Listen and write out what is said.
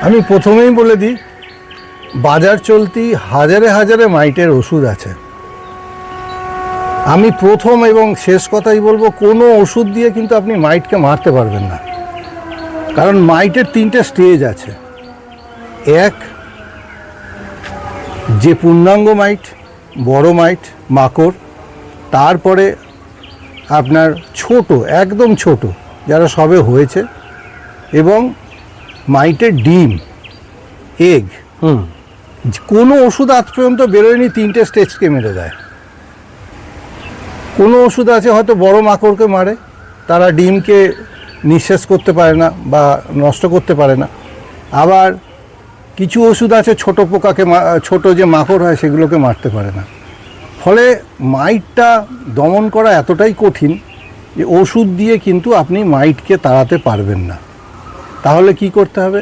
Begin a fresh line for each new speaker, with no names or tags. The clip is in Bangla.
আমি প্রথমেই বলে দিই, বাজার চলতি হাজারে হাজারে মাইটের ওষুধ আছে। আমি প্রথম এবং শেষ কথাই বলবো, কোনো ওষুধ দিয়ে কিন্তু আপনি মাইটকে মারতে পারবেন না। কারণ মাইটের 3টে স্টেজ আছে। এক, যে পূর্ণাঙ্গ মাইট, বড় মাইট, মাকড়। তারপরে আপনার ছোট, একদম ছোট, যারা সবে হয়েছে, এবং মাইটের ডিম, এগ। কোনো ওষুধ আজ পর্যন্ত বেরোয়নি 3টে স্টেজকে মেরে দেয়। কোনো ওষুধ আছে হয়তো বড় মাকড়কে মারে, তারা ডিমকে নিঃশেষ করতে পারে না বা নষ্ট করতে পারে না। আবার কিছু ওষুধ আছে ছোট পোকাকে, ছোট যে মাকড় হয় সেগুলোকে মারতে পারে না। ফলে মাইটটা দমন করা এতটাই কঠিন যে ওষুধ দিয়ে কিন্তু আপনি মাইটকে তাড়াতে পারবেন না। তাহলে কি করতে হবে?